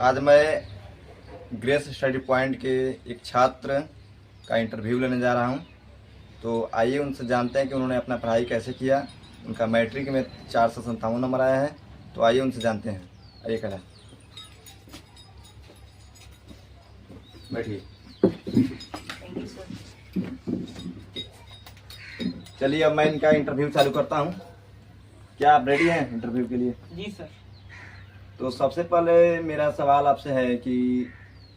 आज मैं grace study point के एक छात्र का इंटरव्यू लेने जा रहा हूं। तो आइए उनसे जानते हैं कि उन्होंने अपना पढ़ाई कैसे किया। उनका मैट्रिक में 457 नंबर आया है। तो आइए उनसे जानते हैं। आइए करा बैठिए। चलिए अब मैं इनका इंटरव्यू चालू करता हूं। क्या आप रेडी हैं इंटरव्यू के लिए? जी सर। तो सबसे पहले मेरा सवाल आपसे है कि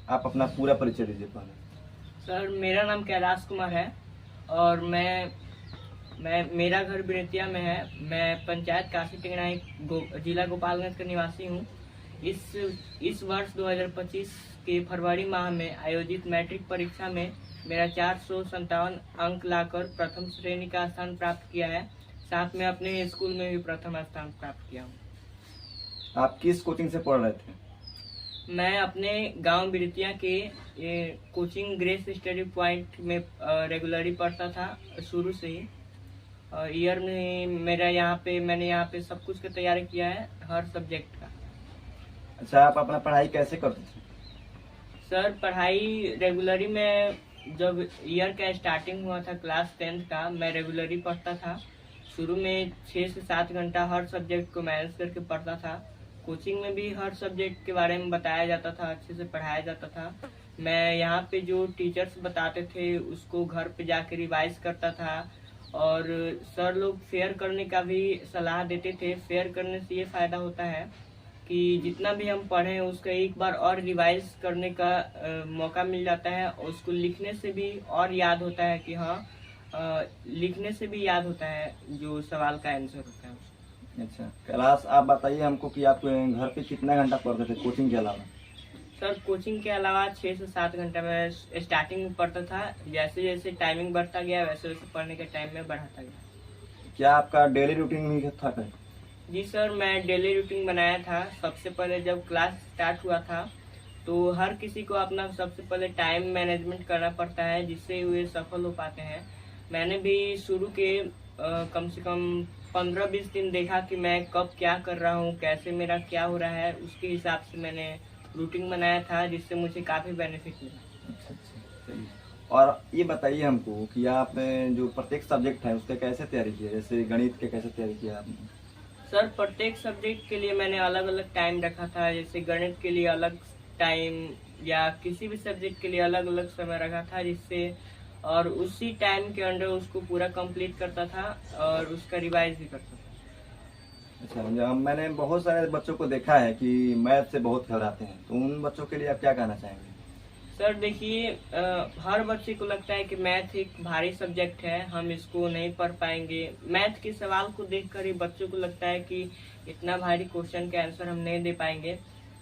आप अपना पूरा परिचय दीजिए पहले। सर मेरा नाम कैलाश कुमार है और मैं मेरा घर बिरतिया में है। मैं पंचायत काशी टिंगराई जिला गोपालगंज का निवासी हूँ। इस वर्ष 2025 के फरवरी माह में आयोजित मैट्रिक परीक्षा में मेरा 457 अंक लाकर प्रथम श्रेणी का स्थान प्राप्त किया है। साथ में अपने स्कूल में भी प्रथम स्थान प्राप्त किया हूँ। आप किस कोचिंग से पढ़ रहे थे? मैं अपने गांव बिरतिया के कोचिंग ग्रेस स्टडी पॉइंट में रेगुलरली पढ़ता था शुरू से ही। ईयर में मैंने यहाँ पे सब कुछ का तैयारी किया है, हर सब्जेक्ट का। अच्छा, आप अपना पढ़ाई कैसे करते थे? सर पढ़ाई रेगुलरली में जब ईयर का स्टार्टिंग हुआ था क्लास 10th का, मैं रेगुलरली पढ़ता था। शुरू में 6 से 7 घंटा हर सब्जेक्ट को मैनेज करके पढ़ता था। कोचिंग में भी हर सब्जेक्ट के बारे में बताया जाता था, अच्छे से पढ़ाया जाता था। मैं यहाँ पे जो टीचर्स बताते थे उसको घर पे जाके रिवाइज करता था और सर लोग फेयर करने का भी सलाह देते थे। फेयर करने से ये फायदा होता है कि जितना भी हम पढ़ें उसका एक बार और रिवाइज करने का मौका मिल जाता है। उसको लिखने से भी और याद होता है कि हाँ, लिखने से भी याद होता है जो सवाल का आंसर होता है। अच्छा कैलाश, आप बताइए हमको कि आप घर पे कितना घंटा पढ़ते थे कोचिंग के अलावा? सर कोचिंग के अलावा 6 से 7 घंटा में स्टार्टिंग में पढ़ता था। जैसे जैसे टाइमिंग बढ़ता गया वैसे वैसे पढ़ने के टाइम में बढ़ाता गया। क्या आपका डेली रूटीन भी था कहीं? जी सर, मैं डेली रूटीन बनाया था। सबसे पहले जब क्लास स्टार्ट हुआ था तो हर किसी को अपना सबसे पहले टाइम मैनेजमेंट करना पड़ता है जिससे वे सफल हो पाते हैं। मैंने भी शुरू के कम से कम 15-20 दिन देखा कि मैं कब क्या कर रहा हूँ, कैसे मेरा क्या हो रहा है। उसके हिसाब से मैंने रूटीन बनाया था जिससे मुझे काफ़ी बेनिफिट मिला। अच्छा, सही। और ये बताइए हमको कि आपने जो प्रत्येक सब्जेक्ट है उसका कैसे तैयारी किया? जैसे गणित के कैसे तैयारी किया आपने? सर प्रत्येक सब्जेक्ट के लिए मैंने अलग अलग टाइम रखा था। जैसे गणित के लिए अलग टाइम या किसी भी सब्जेक्ट के लिए अलग अलग समय रखा था जिससे और उसी टाइम के अंडर उसको पूरा कंप्लीट करता था और उसका रिवाइज भी करता था। अच्छा, मैंने बहुत सारे बच्चों को देखा है कि मैथ से बहुत घबराते हैं, तो उन बच्चों के लिए आप क्या कहना चाहेंगे? सर देखिए, हर बच्चे को लगता है कि मैथ एक भारी सब्जेक्ट है, हम इसको नहीं पढ़ पाएंगे। मैथ के सवाल को देखकर ही बच्चों को लगता है कि इतना भारी क्वेश्चन का आंसर हम नहीं दे पाएंगे।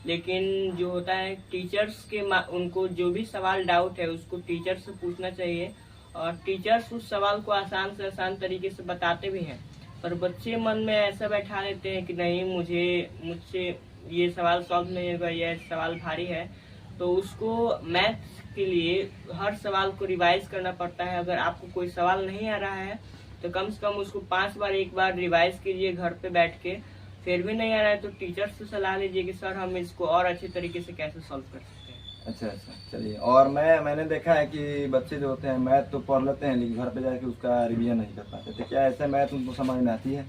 लेकिन जो होता है टीचर्स के उनको जो भी सवाल डाउट है उसको टीचर से पूछना चाहिए और टीचर्स उस सवाल को आसान से आसान तरीके से बताते भी हैं। पर बच्चे मन में ऐसा बैठा लेते हैं कि नहीं, मुझसे ये सवाल सॉल्व नहीं होगा, यह सवाल भारी है। तो उसको मैथ्स के लिए हर सवाल को रिवाइज करना पड़ता है। अगर आपको कोई सवाल नहीं आ रहा है तो कम से कम उसको 5 बार एक बार रिवाइज कीजिए घर पे बैठ के। फिर भी नहीं आ रहा है तो टीचर से सलाह लीजिए कि सर हम इसको और अच्छे तरीके से कैसे सॉल्व कर सकते हैं। अच्छा, चलिए। और मैंने देखा है कि बच्चे जो होते हैं मैथ तो पढ़ लेते हैं लेकिन घर पे जाके उसका रिवीजन नहीं कर पाते। तो क्या ऐसे मैथ उनको समझ में आती है?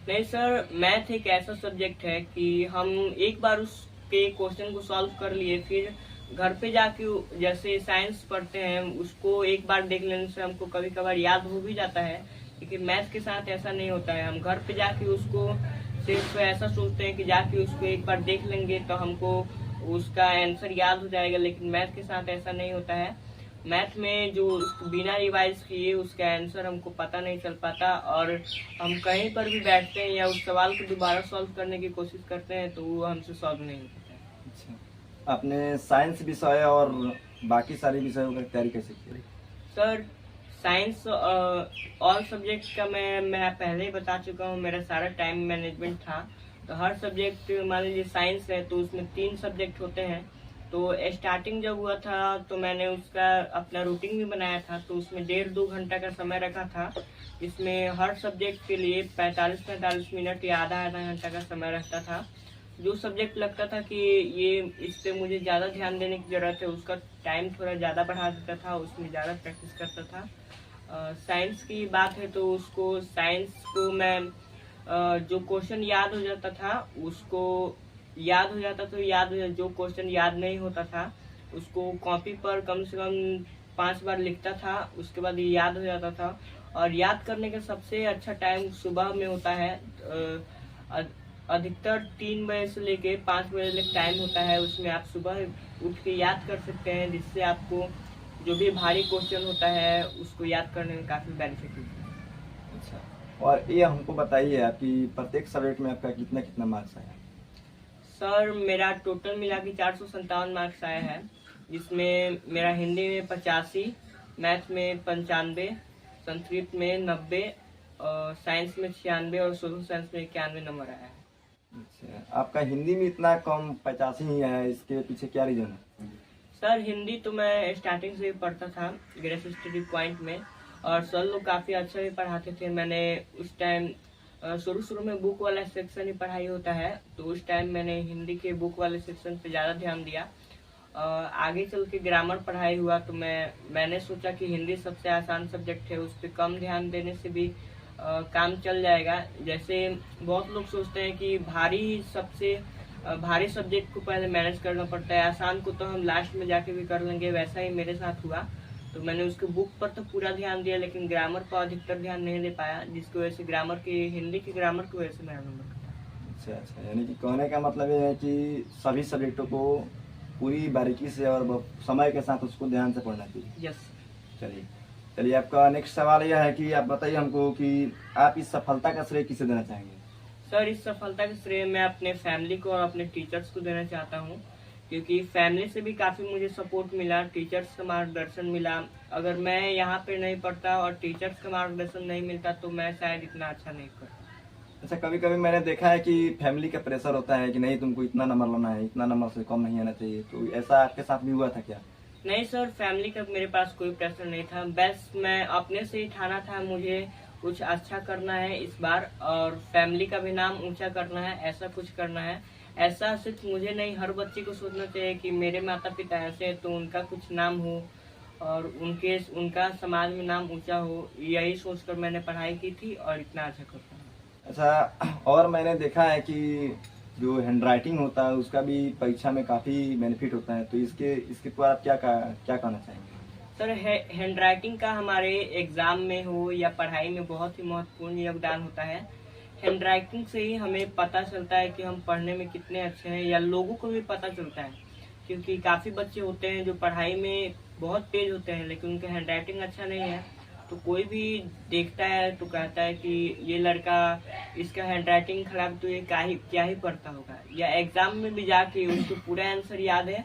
नहीं सर, मैथ एक ऐसा सब्जेक्ट है कि हम एक बार उसके क्वेश्चन को सॉल्व कर लिए, फिर घर पे जाके जैसे साइंस पढ़ते हैं उसको एक बार देख लेने से हमको कभी कभार याद हो भी जाता है। लेकिन मैथ के साथ ऐसा नहीं होता है। हम घर पे जाके उसको सिर्फ ऐसा सोचते हैं कि जाके उसको एक बार देख लेंगे तो हमको उसका आंसर याद हो जाएगा। लेकिन मैथ के साथ ऐसा नहीं होता है। मैथ में जो बिना रिवाइज किए उसका आंसर हमको पता नहीं चल पाता और हम कहीं पर भी बैठते हैं या उस सवाल को दोबारा सॉल्व करने की कोशिश करते हैं तो वो हमसे सॉल्व नहीं होता है। अच्छा, आपने साइंस विषय और बाकी सारे विषयों की तैयारी कैसे की? सर साइंस ऑल सब्जेक्ट का मैं पहले ही बता चुका हूँ, मेरा सारा टाइम मैनेजमेंट था। तो हर सब्जेक्ट, मान लीजिए साइंस है तो उसमें 3 सब्जेक्ट होते हैं। तो स्टार्टिंग जब हुआ था तो मैंने उसका अपना रूटीन भी बनाया था। तो उसमें 1.5-2 घंटा का समय रखा था। इसमें हर सब्जेक्ट के लिए 45-45 मिनट या आधा आधा घंटा का समय रखता था। जो सब्जेक्ट लगता था कि ये इस पे मुझे ज़्यादा ध्यान देने की ज़रूरत है, उसका टाइम थोड़ा ज़्यादा बढ़ा देता था, उसमें ज़्यादा प्रैक्टिस करता था। साइंस की बात है तो उसको साइंस को मैं जो क्वेश्चन याद हो जाता था उसको याद हो जाता तो याद हो जाता, जो क्वेश्चन याद नहीं होता था उसको कॉपी पर कम से कम 5 बार लिखता था, उसके बाद ये याद हो जाता था। और याद करने का सबसे अच्छा टाइम सुबह में होता है। अधिकतर 3 बजे से लेके 5 बजे तक टाइम होता है, उसमें आप सुबह उठ के याद कर सकते हैं, जिससे आपको जो भी भारी क्वेश्चन होता है उसको याद करने में काफ़ी बेनिफिट होता है। अच्छा, और ये हमको बताइए आपकी प्रत्येक सब्जेक्ट में आपका कितना कितना मार्क्स आया? सर मेरा टोटल मिला के 457 मार्क्स आया है, जिसमें मेरा हिंदी में 85, मैथ में 95, संस्कृत में 90, साइंस में 96 और सोशल साइंस में 91 नंबर आया है। अच्छा, आपका हिंदी में इतना कम 85 ही है, इसके पीछे क्या रीजन है? सर हिंदी तो मैं स्टार्टिंग से ही पढ़ता था ग्रेस स्टडी पॉइंट में, और सर लोग काफ़ी अच्छा भी पढ़ाते थे। मैंने उस टाइम शुरू में बुक वाला सेक्शन ही पढ़ाई होता है, तो उस टाइम मैंने हिंदी के बुक वाले सेक्शन पे ज़्यादा ध्यान दिया। आगे चल के ग्रामर पढ़ाई हुआ तो मैंने सोचा कि हिंदी सबसे आसान सब्जेक्ट है, उस पर कम ध्यान देने से भी काम चल जाएगा। जैसे बहुत लोग सोचते हैं कि भारी सब्जेक्ट को पहले मैनेज करना पड़ता है, आसान को तो हम लास्ट में जाके भी कर लेंगे, वैसा ही मेरे साथ हुआ। तो मैंने उसके बुक पर तो पूरा ध्यान दिया, लेकिन ग्रामर पर अधिकतर ध्यान नहीं दे पाया, जिसकी वजह से हिंदी की ग्रामर की वजह से मेरा नंबर कटा। अच्छा अच्छा, यानी कि कहने का मतलब ये है कि सभी सब्जेक्टों को पूरी बारीकी से और समय के साथ उसको ध्यान से पढ़ना चाहिए। यस। चलिए चलिए, आपका नेक्स्ट सवाल यह है कि आप बताइए हमको कि आप इस सफलता का श्रेय किसे देना चाहेंगे? सर इस सफलता का श्रेय मैं अपने फैमिली को और अपने टीचर्स को देना चाहता हूँ, क्योंकि फैमिली से भी काफ़ी मुझे सपोर्ट मिला, टीचर्स का मार्गदर्शन मिला। अगर मैं यहाँ पे नहीं पढ़ता और टीचर्स का मार्गदर्शन नहीं मिलता तो मैं शायद इतना अच्छा नहीं करता। अच्छा, कभी कभी मैंने देखा है कि फैमिली का प्रेशर होता है कि नहीं तुमको इतना नंबर लाना है, इतना नंबर से कम नहीं आना चाहिए, तो ऐसा आपके साथ भी हुआ था क्या? नहीं सर, फैमिली का मेरे पास कोई प्रेशर नहीं था, बस मैं अपने से ही ठाना था मुझे कुछ अच्छा करना है इस बार, और फैमिली का भी नाम ऊंचा करना है, ऐसा कुछ करना है। ऐसा सिर्फ मुझे नहीं, हर बच्चे को सोचना चाहिए कि मेरे माता पिता ऐसे हैं तो उनका कुछ नाम हो और उनका समाज में नाम ऊंचा हो। यही सोचकर मैंने पढ़ाई की थी और इतना अच्छा करता हूँ। अच्छा, और मैंने देखा है कि जो हैंड राइटिंग होता है उसका भी परीक्षा में काफ़ी बेनिफिट होता है, तो इसके ऊपर आप क्या कहना चाहेंगे? सर हैंड राइटिंग का हमारे एग्जाम में हो या पढ़ाई में बहुत ही महत्वपूर्ण योगदान होता है। हैंड राइटिंग से ही हमें पता चलता है कि हम पढ़ने में कितने अच्छे हैं, या लोगों को भी पता चलता है, क्योंकि काफ़ी बच्चे होते हैं जो पढ़ाई में बहुत तेज होते हैं लेकिन उनका हैंड राइटिंग अच्छा नहीं है, तो कोई भी देखता है तो कहता है कि ये लड़का, इसका हैंड राइटिंग खराब तो ये क्या ही पढ़ता होगा। या एग्जाम में भी जाके उसको पूरा आंसर याद है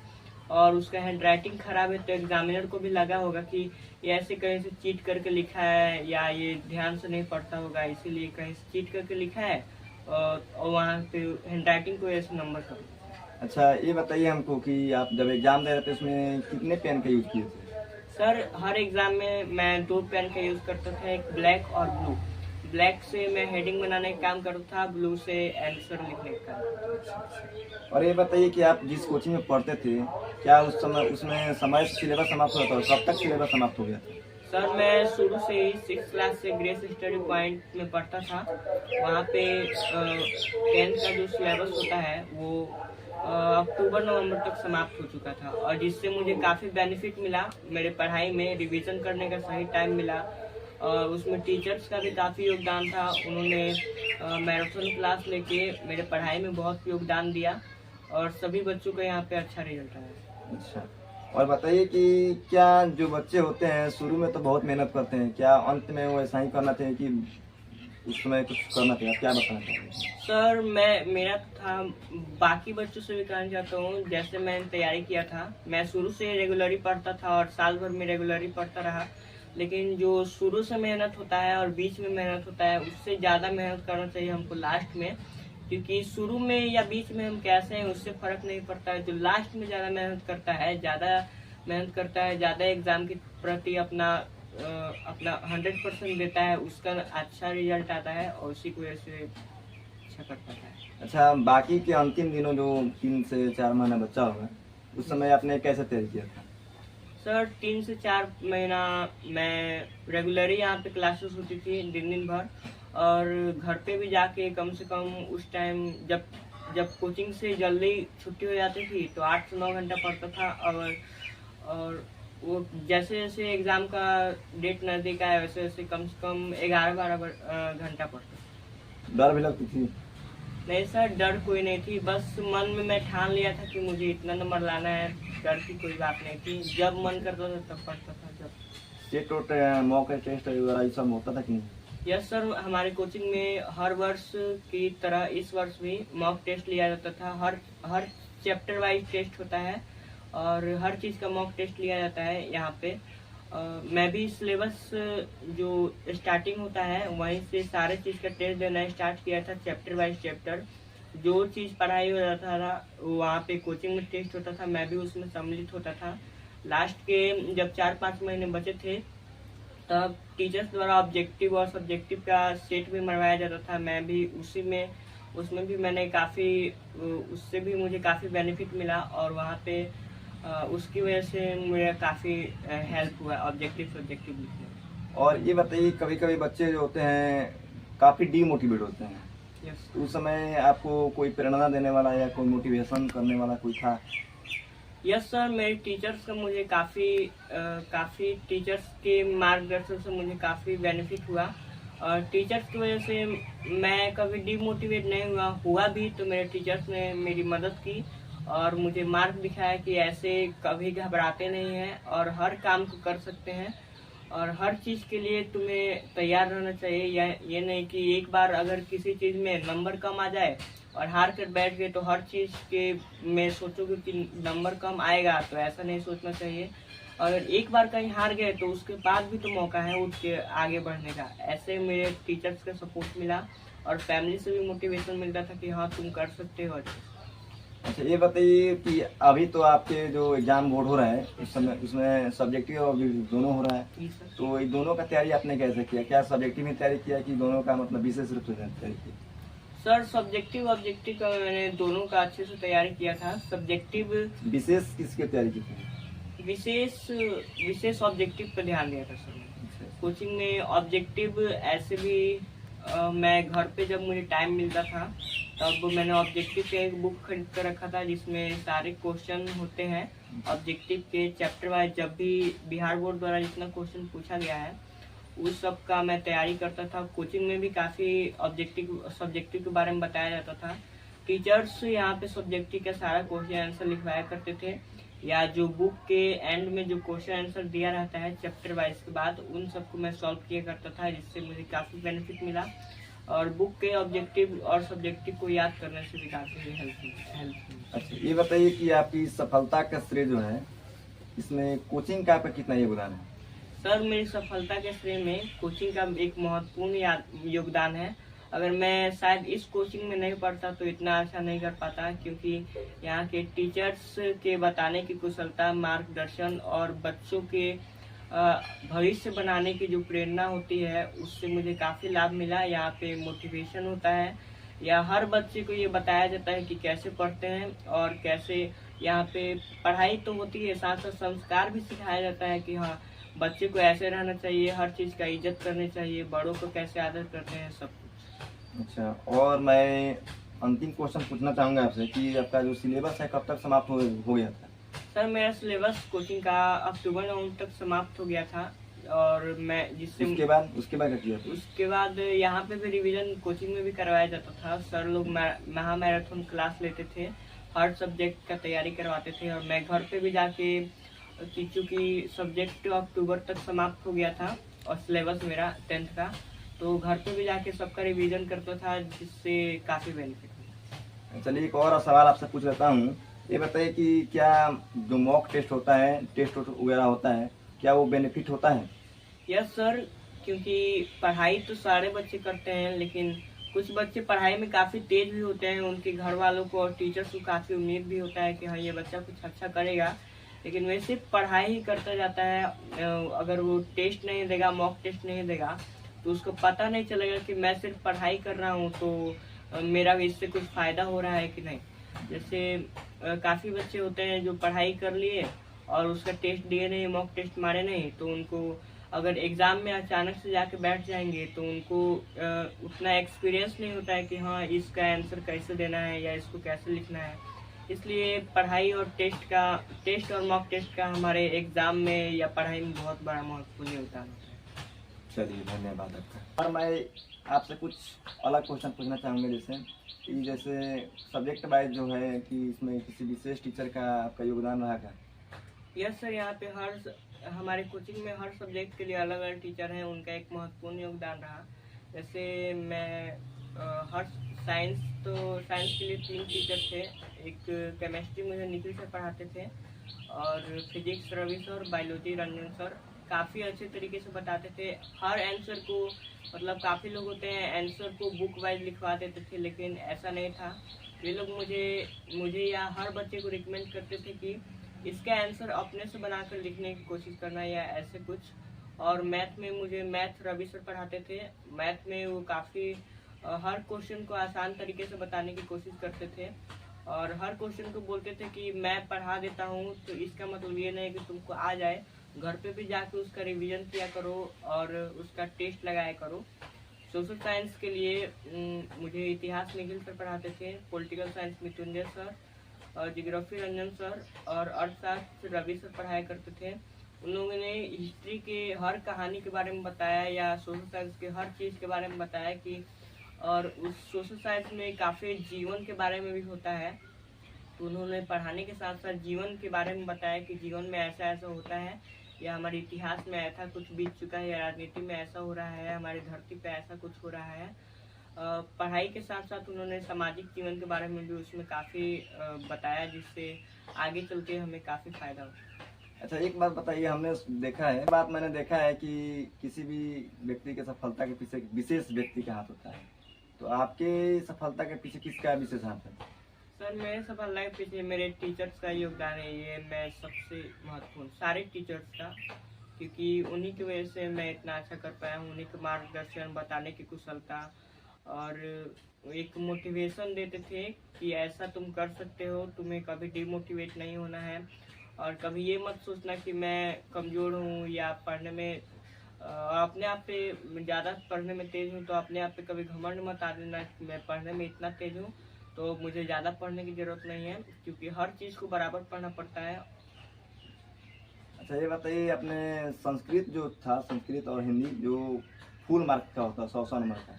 और उसका हैंड राइटिंग खराब है तो एग्जामिनर को भी लगा होगा कि ये ऐसे कहीं से चीट करके लिखा है या ये ध्यान से नहीं पढ़ता होगा, इसीलिए कहीं से चीट करके लिखा है और वहाँ पे हैंड राइटिंग को ऐसे नंबर कर। अच्छा, ये बताइए हमको कि आप जब एग्जाम दे रहे थे उसमें कितने पेन का यूज किए थे? सर हर एग्जाम में मैं 2 पेन का यूज करता था, एक ब्लैक और ब्लू। ब्लैक से मैं हेडिंग बनाने का काम करता था, ब्लू से आंसर लिखने का काम करता था। और ये बताइए कि आप जिस कोचिंग में पढ़ते थे, क्या उसमें समय से सिलेबस समाप्त हो जाता था? कब तक सिलेबस समाप्त हो गया था? सर मैं शुरू से ही 6th क्लास से ग्रेस स्टडी पॉइंट में पढ़ता था। वहाँ पे 10th का जो सिलेबस होता है वो अक्टूबर नवंबर तक समाप्त हो चुका था, और जिससे मुझे काफ़ी बेनिफिट मिला मेरे पढ़ाई में, रिवीजन करने का सही टाइम मिला। और उसमें टीचर्स का भी काफ़ी योगदान था, उन्होंने मैराथन क्लास लेके मेरे पढ़ाई में बहुत योगदान दिया और सभी बच्चों का यहाँ पे अच्छा रिजल्ट आया। अच्छा, और बताइए कि क्या जो बच्चे होते हैं शुरू में तो बहुत मेहनत करते हैं, क्या अंत में वो ऐसा ही करना चाहिए कि उस समय कुछ करना चाहिए? आप क्या बताना चाहेंगे? सर मेरा था, बाकी बच्चों से भी कहना चाहता हूँ, जैसे मैंने तैयारी किया था, मैं शुरू से रेगुलरली पढ़ता था और साल भर में रेगुलरली पढ़ता रहा, लेकिन जो शुरू से मेहनत होता है और बीच में मेहनत होता है उससे ज़्यादा मेहनत करना चाहिए हमको लास्ट में, क्योंकि शुरू में या बीच में हम कैसे हैं उससे फ़र्क नहीं पड़ता है। जो लास्ट में ज़्यादा मेहनत करता है, ज़्यादा एग्ज़ाम के प्रति अपना 100% देता है, उसका अच्छा रिजल्ट आता है और उसी की वजह से अच्छा कर पाता है। अच्छा, बाकी के अंतिम दिनों जो 3 से 4 महीना बच्चा होगा, उस समय आपने कैसे तैयारी किया था? सर 3 से 4 महीना मैं रेगुलर ही यहाँ पे क्लासेस होती थी दिन भर, और घर पे भी जाके कम से कम उस टाइम जब जब कोचिंग से जल्दी छुट्टी हो जाती थी तो 8 से 9 घंटा पढ़ता था। और वो जैसे जैसे एग्ज़ाम का डेट नज़दीक आया वैसे वैसे कम से कम 11-12 घंटा पढ़ता था। डर भी लगती थी? नहीं सर, डर कोई नहीं थी, बस मन में मैं ठान लिया था कि मुझे इतना नंबर लाना है। डर की कोई बात नहीं थी, जब मन करता था तब पढ़ता था। जब स्टेट और मॉक टेस्ट वगैरह ये सब होता था कि नहीं? यस सर, हमारे कोचिंग में हर वर्ष की तरह इस वर्ष भी मॉक टेस्ट लिया जाता था। हर चैप्टर वाइज टेस्ट होता है और हर चीज़ का मॉक टेस्ट लिया जाता है यहाँ पे। मैं भी सिलेबस जो स्टार्टिंग होता है वहीं से सारे चीज़ का टेस्ट देना स्टार्ट किया था, चैप्टर वाइज चैप्टर। जो चीज़ पढ़ाई हो जाता था वहाँ पे कोचिंग में टेस्ट होता था, मैं भी उसमें सम्मिलित होता था। लास्ट के जब 4-5 महीने बचे थे तब टीचर्स द्वारा ऑब्जेक्टिव और सब्जेक्टिव का सेट भी मरवाया जाता था, मैं भी उसमें भी मैंने काफ़ी उससे भी मुझे काफ़ी बेनिफिट मिला, और वहाँ पे उसकी वजह से मुझे काफ़ी हेल्प हुआ ऑब्जेक्टिव सब्जेक्टिव लिखने में। और ये बताइए, कभी कभी बच्चे जो होते हैं काफ़ी डीमोटिवेट होते हैं, यस तो उस समय आपको कोई प्रेरणा देने वाला या कोई मोटिवेशन करने वाला कोई था? यस सर, मेरे टीचर्स का मुझे काफ़ी टीचर्स के मार्गदर्शन से मुझे काफ़ी बेनिफिट हुआ, और टीचर्स की वजह से मैं कभी डिमोटिवेट नहीं हुआ भी तो मेरे टीचर्स ने मेरी मदद की और मुझे मार्ग दिखाया कि ऐसे कभी घबराते नहीं हैं और हर काम को कर सकते हैं, और हर चीज़ के लिए तुम्हें तैयार रहना चाहिए। या ये नहीं कि एक बार अगर किसी चीज़ में नंबर कम आ जाए और हार कर बैठ गए तो हर चीज़ के में सोचोगे कि नंबर कम आएगा, तो ऐसा नहीं सोचना चाहिए। अगर एक बार कहीं हार गए तो उसके बाद भी तो मौका है उठ के आगे बढ़ने का। ऐसे मेरे टीचर्स का सपोर्ट मिला और फैमिली से भी मोटिवेशन मिलता था कि हाँ तुम कर सकते हो। अच्छा, ये बताइए कि अभी तो आपके जो एग्जाम बोर्ड हो रहा है उस समय उसमें सब्जेक्टिव और ऑब्जेक्टिव दोनों हो रहा है, जी सर। तो इन दोनों का तैयारी आपने कैसे किया? क्या सब्जेक्टिव में तैयारी किया कि दोनों का मतलब विशेष रूप से तैयारी की? सर सब्जेक्टिव ऑब्जेक्टिव का मैंने दोनों का अच्छे से तैयारी किया था। सब्जेक्टिव विशेष किसकी तैयारी की थी? विशेष ऑब्जेक्टिव पर ध्यान दिया था सर मैंने। कोचिंग में ऑब्जेक्टिव ऐसे भी मैं घर पे जब मुझे टाइम मिलता था तब मैंने ऑब्जेक्टिव के एक बुक खरीद कर रखा था जिसमें सारे क्वेश्चन होते हैं ऑब्जेक्टिव के चैप्टर वाइज। जब भी बिहार बोर्ड द्वारा जितना क्वेश्चन पूछा गया है उस सब का मैं तैयारी करता था। कोचिंग में भी काफ़ी सब्जेक्टिव के बारे में बताया जाता था। टीचर्स यहाँ पे सब्जेक्टिव का सारा क्वेश्चन आंसर लिखवाया करते थे, या जो बुक के एंड में जो क्वेश्चन आंसर दिया रहता है चैप्टर वाइज के बाद उन सबको मैं सॉल्व किया करता था, जिससे मुझे काफ़ी बेनिफिट मिला और बुक के ऑब्जेक्टिव और सब्जेक्टिव को याद करने से भी काफ़ी हेल्प मिली। अच्छा, ये बताइए कि आपकी सफलता का श्रेय जो है इसमें कोचिंग का आपका कितना योगदान है? सर मेरी सफलता के श्रेय में कोचिंग का एक महत्वपूर्ण योगदान है। अगर मैं शायद इस कोचिंग में नहीं पढ़ता तो इतना अच्छा नहीं कर पाता, क्योंकि यहाँ के टीचर्स के बताने की कुशलता, मार्गदर्शन और बच्चों के भविष्य बनाने की जो प्रेरणा होती है उससे मुझे काफ़ी लाभ मिला। यहाँ पे मोटिवेशन होता है, या हर बच्चे को ये बताया जाता है कि कैसे पढ़ते हैं और कैसे यहाँ पे पढ़ाई तो होती है, साथ साथ संस्कार भी सिखाया जाता है कि हाँ बच्चे को ऐसे रहना चाहिए, हर चीज़ का इज्जत करनी चाहिए, बड़ों को कैसे आदर करते हैं, सब कुछ। अच्छा, और मैं अंतिम क्वेश्चन पूछना चाहूँगा आपसे कि आपका जो सिलेबस है कब तक समाप्त हो गया था? सर मेरा सिलेबस कोचिंग का अक्टूबर-नवंबर तक समाप्त हो गया था, और मैं जिससे उसके बाद क्या किया था? उसके बाद यहाँ पे भी रिवीजन कोचिंग में भी करवाया जाता था। सर लोग महा मैराथन क्लास लेते थे, हर सब्जेक्ट का तैयारी करवाते थे, और मैं घर पे भी जाके चूँकि सब्जेक्ट अक्टूबर तक समाप्त हो गया था और सिलेबस मेरा 10th का, तो घर पे भी जाके सबका रिवीजन करता था, जिससे काफ़ी बेनिफिट हुआ। चलिए, एक और सवाल आपसे पूछ लेता हूँ। ये बताइए कि क्या जो मॉक टेस्ट होता है, टेस्ट वगैरह होता है, क्या वो बेनिफिट होता है? यस सर, क्योंकि पढ़ाई तो सारे बच्चे करते हैं, लेकिन कुछ बच्चे पढ़ाई में काफ़ी तेज भी होते हैं। उनके घर वालों को और टीचर्स को काफ़ी उम्मीद भी होता है कि हाँ ये बच्चा कुछ अच्छा करेगा, लेकिन वह सिर्फ पढ़ाई ही करता जाता है। अगर वो टेस्ट नहीं देगा, मॉक टेस्ट नहीं देगा, तो उसको पता नहीं चलेगा कि मैं सिर्फ पढ़ाई कर रहा हूँ, तो मेरा भी इससे कुछ फायदा हो रहा है कि नहीं। जैसे काफी बच्चे होते हैं जो पढ़ाई कर लिए और उसका टेस्ट दिए नहीं, मॉक टेस्ट मारे नहीं, तो उनको अगर एग्जाम में अचानक से जाके बैठ जाएंगे तो उनको उतना एक्सपीरियंस नहीं होता है कि हाँ इसका आंसर कैसे देना है या इसको कैसे लिखना है। इसलिए पढ़ाई और टेस्ट और मॉक टेस्ट का हमारे एग्जाम में या पढ़ाई में बहुत बड़ा महत्वपूर्ण योगदान होता है। चलिए, धन्यवाद आपका। और मैं आपसे कुछ अलग क्वेश्चन पूछना चाहूँगा, जैसे सब्जेक्ट वाइज जो है कि इसमें किसी विशेष टीचर का आपका योगदान रहा क्या? यस सर, यहाँ पे हमारे कोचिंग में हर सब्जेक्ट के लिए अलग अलग टीचर हैं, उनका एक महत्वपूर्ण योगदान रहा। जैसे मैं हर साइंस के लिए 3 टीचर थे। एक केमिस्ट्री मुझे निखिल सर पढ़ाते थे और physics Ravi sir, biology Ranjan sir काफ़ी अच्छे तरीके से बताते थे। हर आंसर को मतलब काफ़ी लोग होते हैं आंसर को बुक वाइज लिखवा देते थे, लेकिन ऐसा नहीं था। ये लोग मुझे या हर बच्चे को रिकमेंड करते थे कि इसका आंसर अपने से बनाकर लिखने की कोशिश करना या ऐसे कुछ। और मैथ में मुझे रवि सर पढ़ाते थे। मैथ में वो काफ़ी हर क्वेश्चन को आसान तरीके से बताने की कोशिश करते थे और हर क्वेश्चन को बोलते थे कि मैं पढ़ा देता हूँ तो इसका मतलब ये नहीं कि तुमको आ जाए, घर पे भी जाके उसका रिवीजन किया करो और उसका टेस्ट लगाया करो। सोशल साइंस के लिए मुझे इतिहास निखिल सर पढ़ाते थे, पॉलिटिकल साइंस मृत्युंजय सर और जियोग्राफी रंजन सर और अर्थशास्त्र रवि सर पढ़ाया करते थे। उन लोगों ने हिस्ट्री के हर कहानी के बारे में बताया या सोशल साइंस के हर चीज़ के बारे में बताया कि और उस सोशल साइंस में काफ़ी जीवन के बारे में भी होता है, तो उन्होंने पढ़ाने के साथ साथ जीवन के बारे में बताया कि जीवन में ऐसा ऐसा होता है या हमारे इतिहास में ऐसा कुछ बीत चुका है या राजनीति में ऐसा हो रहा है, हमारी धरती पे ऐसा कुछ हो रहा है। पढ़ाई के साथ साथ उन्होंने सामाजिक जीवन के बारे में भी उसमें काफ़ी बताया, जिससे आगे चल के हमें काफ़ी फायदा हो। अच्छा, एक बात बताइए, मैंने देखा है कि किसी भी व्यक्ति के सफलता के पीछे एक विशेष व्यक्ति का हाथ होता है, तो आपके सफलता के पीछे किसका विशेष हाथ है? सर, मेरे सफलता के पीछे मेरे टीचर्स का योगदान है। ये मैं सबसे महत्वपूर्ण सारे टीचर्स का, क्योंकि उन्हीं की वजह से मैं इतना अच्छा कर पाया हूँ। उन्हीं के मार्गदर्शन, बताने की कुशलता और एक मोटिवेशन देते थे कि ऐसा तुम कर सकते हो, तुम्हें कभी डिमोटिवेट नहीं होना है और कभी ये मत सोचना कि मैं कमज़ोर हूँ या पढ़ने में अपने आप पे ज़्यादा पढ़ने में तेज़ हूँ तो अपने आप पे कभी घमंड मत आ देना कि मैं पढ़ने में इतना तेज़ हूँ तो मुझे ज़्यादा पढ़ने की ज़रूरत नहीं है, क्योंकि हर चीज़ को बराबर पढ़ना पड़ता है। अच्छा, ये बताइए, अपने संस्कृत और हिंदी जो फुल मार्क का होता है 100 नंबर का,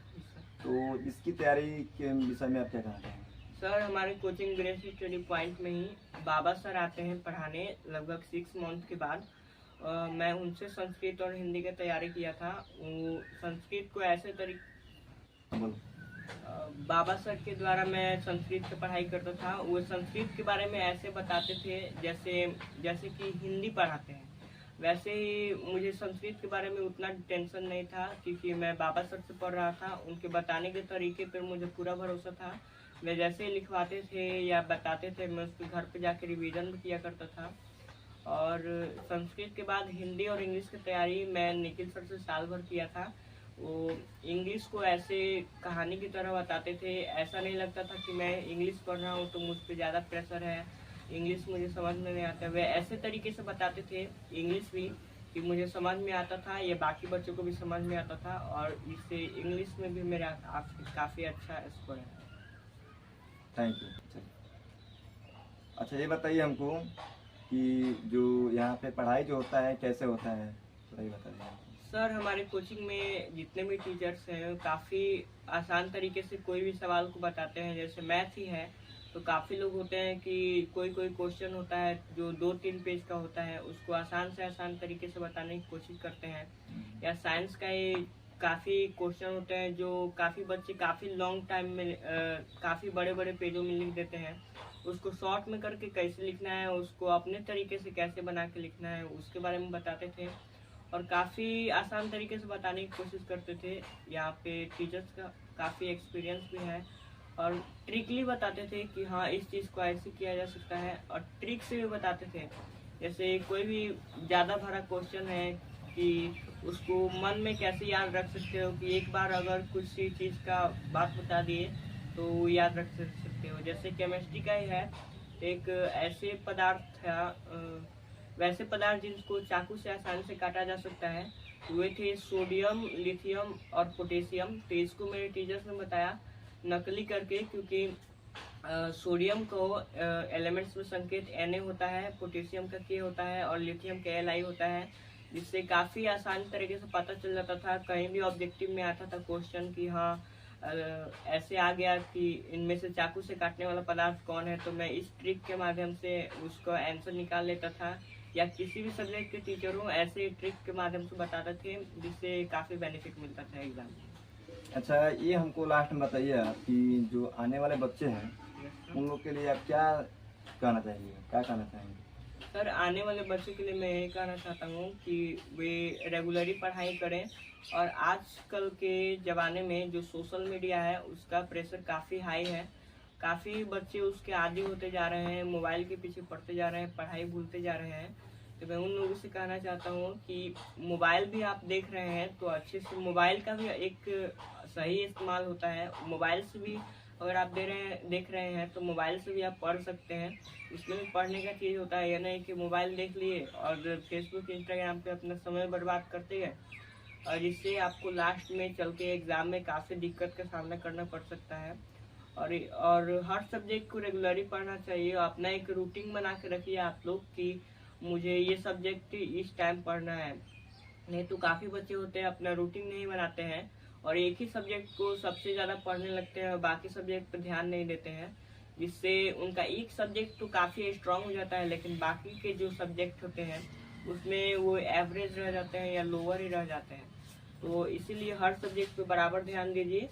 तो इसकी तैयारी के विषय में आप क्या कहना चाहेंगे? सर, हमारे कोचिंग ग्रेस स्टडी पॉइंट में ही बाबा सर आते हैं पढ़ाने लगभग 6 मंथ के बाद। मैं उनसे संस्कृत और हिंदी की तैयारी किया था। वो संस्कृत को ऐसे बाबा सर के द्वारा मैं संस्कृत की पढ़ाई करता था। वो संस्कृत के बारे में ऐसे बताते थे जैसे कि हिंदी पढ़ाते हैं, वैसे ही मुझे संस्कृत के बारे में उतना टेंशन नहीं था, क्योंकि मैं बाबा सर से पढ़ रहा था। उनके बताने के तरीके पर मुझे पूरा भरोसा था। वे जैसे ही लिखवाते थे या बताते थे मैं उसके घर पे जाके रिवीजन भी किया करता था। और संस्कृत के बाद हिंदी और इंग्लिश की तैयारी मैं निखिल सर से साल भर किया था। वो इंग्लिश को ऐसे कहानी की तरह बताते थे, ऐसा नहीं लगता था कि मैं इंग्लिश पढ़ रहा हूँ तो मुझ पर ज़्यादा प्रेशर है, इंग्लिश मुझे समझ में नहीं आता। वे ऐसे तरीके से बताते थे इंग्लिश भी कि मुझे समझ में आता था, ये बाकी बच्चों को भी समझ में आता था और इससे इंग्लिश में भी मेरा काफ़ी अच्छा स्कोर है। Thank you. अच्छा, ये बताइए हमको कि जो यहाँ पे पढ़ाई जो होता है कैसे होता है, थोड़ा ही बताइए। सर, हमारे कोचिंग में जितने भी टीचर्स हैं काफ़ी आसान तरीके से कोई भी सवाल को बताते हैं। जैसे मैथ ही है तो काफ़ी लोग होते हैं कि कोई क्वेश्चन होता है जो 2-3 पेज का होता है, उसको आसान से आसान तरीके से बताने की कोशिश करते हैं। या साइंस का ही काफ़ी क्वेश्चन होते हैं जो काफ़ी बच्चे काफ़ी लॉन्ग टाइम में काफ़ी बड़े बड़े पेजों में लिख देते हैं। उसको शॉर्ट में करके कैसे लिखना है, उसको अपने तरीके से कैसे बना के लिखना है, उसके बारे में बताते थे और काफ़ी आसान तरीके से बताने की कोशिश करते थे। यहाँ पे टीचर्स का काफ़ी एक्सपीरियंस भी है और ट्रिकली बताते थे कि हाँ इस चीज़ को ऐसे किया जा सकता है और ट्रिक से भी बताते थे। जैसे कोई भी ज़्यादा भरा क्वेश्चन है कि उसको मन में कैसे याद रख सकते हो कि एक बार अगर कुछ चीज़ का बात बता दिए तो याद रख सकते हो। जैसे केमिस्ट्री का ही है, एक ऐसे पदार्थ था, वैसे पदार्थ जिनको चाकू से आसानी से काटा जा सकता है, वे थे सोडियम, लिथियम और पोटेशियम। तो इसको मेरे टीचर्स ने बताया नकली करके, क्योंकि सोडियम को एलिमेंट्स में संकेत Na होता है, पोटेशियम का K होता है और लिथियम का Li होता है, जिससे काफ़ी आसान तरीके से पता चल जाता था। कहीं भी ऑब्जेक्टिव में आता था क्वेश्चन कि हाँ ऐसे आ गया कि इनमें से चाकू से काटने वाला पदार्थ कौन है, तो मैं इस ट्रिक के माध्यम से उसका आंसर निकाल लेता था, या किसी भी सब्जेक्ट के टीचर हो ऐसे ट्रिक के माध्यम से बताते थे, जिससे काफ़ी बेनिफिट मिलता था एग्जाम में। अच्छा, ये हमको लास्ट में बताइए आप कि जो आने वाले बच्चे हैं उन लोग के लिए आप क्या कहना चाहेंगे? सर, आने वाले बच्चों के लिए मैं ये कहना चाहता हूँ कि वे रेगुलरली पढ़ाई करें, और आजकल के ज़माने में जो सोशल मीडिया है उसका प्रेशर काफ़ी हाई है। काफ़ी बच्चे उसके आदी होते जा रहे हैं, मोबाइल के पीछे पड़ते जा रहे हैं, पढ़ाई भूलते जा रहे हैं। तो मैं उन लोगों से कहना चाहता हूँ कि मोबाइल भी आप देख रहे हैं तो अच्छे से, मोबाइल का भी एक सही इस्तेमाल होता है। मोबाइल से भी अगर आप देख रहे हैं तो मोबाइल से भी आप पढ़ सकते हैं। इसमें भी पढ़ने का चीज़ होता है, यह नहीं कि मोबाइल देख लिए और फेसबुक इंस्टाग्राम पे अपना समय बर्बाद करते गए, और इससे आपको लास्ट में चल के एग्ज़ाम में काफ़ी दिक्कत का सामना करना पड़ सकता है। और हर सब्जेक्ट को रेगुलरली पढ़ना चाहिए। अपना एक रूटीन बना के रखिए आप लोग कि मुझे ये सब्जेक्ट इस टाइम पढ़ना है। नहीं तो काफ़ी बच्चे होते हैं अपना रूटीन नहीं बनाते हैं और एक ही सब्जेक्ट को सबसे ज़्यादा पढ़ने लगते हैं और बाकी सब्जेक्ट पर ध्यान नहीं देते हैं, जिससे उनका एक सब्जेक्ट तो काफ़ी स्ट्रांग हो जाता है, लेकिन बाकी के जो सब्जेक्ट होते हैं उसमें वो एवरेज रह जाते हैं या लोअर ही रह जाते हैं। तो इसीलिए हर सब्जेक्ट पे बराबर ध्यान दीजिए।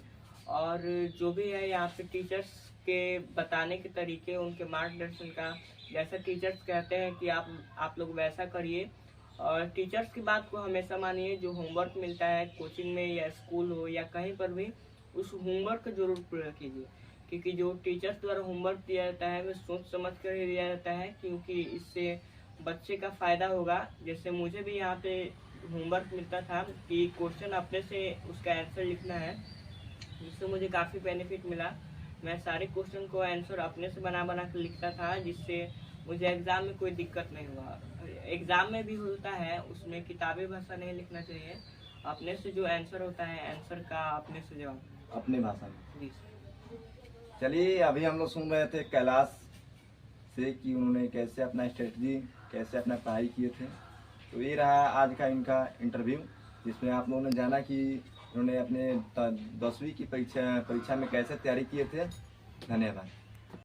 और जो भी है यहाँ पे टीचर्स के बताने के तरीके, उनके मार्गदर्शन का, जैसा टीचर्स कहते हैं कि आप लोग वैसा करिए। और टीचर्स की बात को हमेशा मानिए। जो होमवर्क मिलता है कोचिंग में या स्कूल हो या कहीं पर भी, उस होमवर्क जरूर पूरा कीजिए, क्योंकि जो टीचर्स द्वारा होमवर्क दिया जाता है वह सोच समझ कर ही दिया जाता है, क्योंकि इससे बच्चे का फ़ायदा होगा। जैसे मुझे भी यहाँ पे होमवर्क मिलता था कि क्वेश्चन अपने से उसका आंसर लिखना है, जिससे मुझे काफ़ी बेनिफिट मिला। मैं सारे क्वेश्चन को आंसर अपने से बना कर लिखता था, जिससे मुझे एग्ज़ाम में कोई दिक्कत नहीं हुआ। एग्ज़ाम में भी होता है, उसमें किताबी भाषा नहीं लिखना चाहिए, अपने से जो आंसर होता है आंसर का अपने से जवाब अपनी भाषा में। जी। चलिए, अभी हम लोग सुन रहे थे कैलाश से कि उन्होंने कैसे अपना स्ट्रेटजी, कैसे अपना पढ़ाई किए थे। तो ये रहा आज का इनका इंटरव्यू, जिसमें आप लोगों ने जाना कि उन्होंने अपने 10वीं की परीक्षा में कैसे तैयारी किए थे। धन्यवाद।